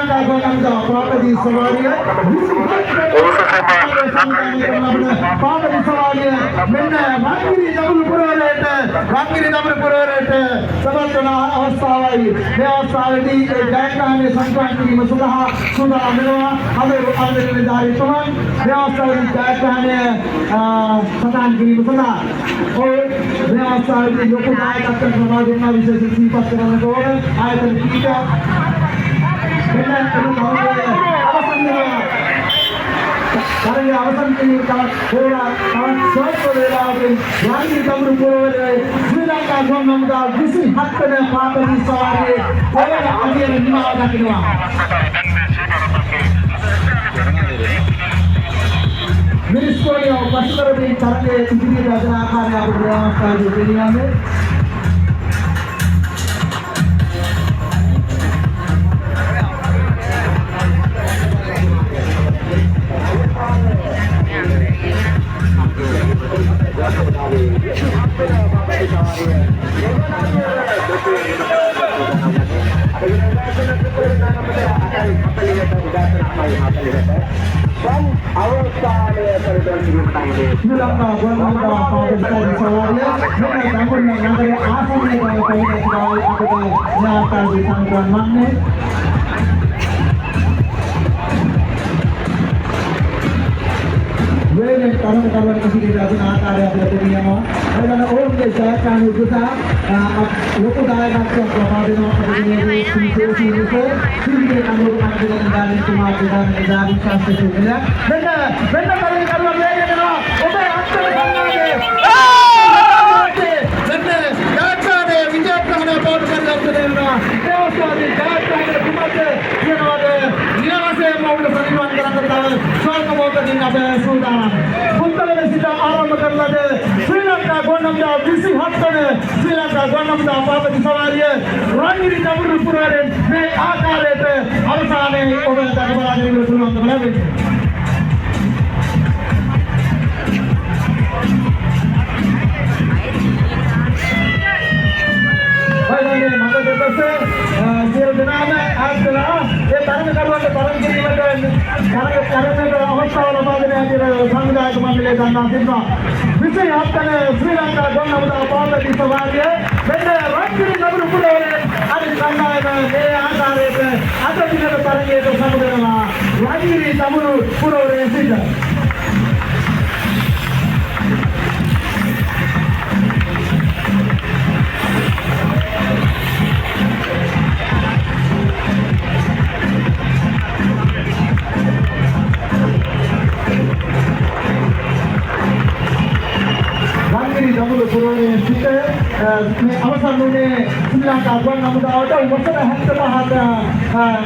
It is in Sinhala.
ලංකා ගෝනම්දා පාපදී සවාරිය පාපදී සවාරිය මෙන්න රංගිරි දඹුරු පුරවරයට සමර්ථන අවස්ථාවයි මේ අවස්ථාවේදී ජයග්‍රහණය සංක්‍රාන්ති කිරීම සඳහා සූදානම් වෙනවා අද නිලධාරීතුමන් මේ අවස්ථාවේදී ජයග්‍රහණය සටහන් කිරීම සඳහා මේ අවස්ථාවේදී ලොකු නායකත්වයක් ලබා දුන්නා විශේෂ සිහිපත් කරන්නට ඕන ආයතන කීපයක් karya අවසන් කිරීමට හෝරා සෝත් වේලාවෙන් රංගිරි දඹුරු පුරවරයේ ශ්‍රී ලංකා ගෝනම්දා 27 වන පාපදී සවාරියේ පොළොව අධියන නිමාව දකිනවා මිනිස්කෝලිය පසුකරදී තරගයේ ඉදිරියට යන ආකාරය අපිට අවස්ථාවේ දෙනියන්නේ Sri Lanka Gouvernement පාපදී සවාරිය මෙන්න ගම්පොළ නගරයේ ආසන්නයේ පවතින අපේ ඥාතී සංග්‍රහණ මන්නේ वेले तरह तरह किसी के जाते ना आकार है अपने दुनिया में अगर ना और के जात का अनुसार लोगों दायरे में तो प्रभाव देना अपने दुनिया में सिंचेसी से सिंचे कानून का निदान तुम्हारे निदान शास्त्र से मिला बेटा करेंगे करवा ले ना ओबे आपसे करना है बेटे जात का ने विजय का ने बहुत कर जाते देना देवस्था ने जात का ने तुम्हारे ये वाले निराशे मौल सन्मान करता है स्वर्ग मौत दिन अब सुदान पुतले सीधा आरंभ कर लगे श्रीलंका गौनमदा 27 श्रीलंका गौनमदा पापदी सवारिये रंगिरी दඹුරු පුරවරේ මේ ආකාරයට අවසානයේ ඔබ දක්වලා දෙන්න පුළුවන් ලැබෙන්නේ भाई मगर देते सिर दिनाम आज दिना ये तरंग करवाने तरंग की करने का अवस्था वाला बाद में आगे समुदाय को मिले जाना सिर्फ विषय आपने श्रीलंका गौनमदा पापदी सवारिये बेटे रंगिरी दඹුරු පුරවරේ आज समुदाय में ये आकार है आज दिन का तरंग ये तो समुदाय में रंगिरी दඹුරු පුරවරේ सीधा दඹුරු පුරවරේ සිට මේ අවසන් වුණේ ශ්‍රී ලංකා ගුවන් හමුදාවට වසර 75ක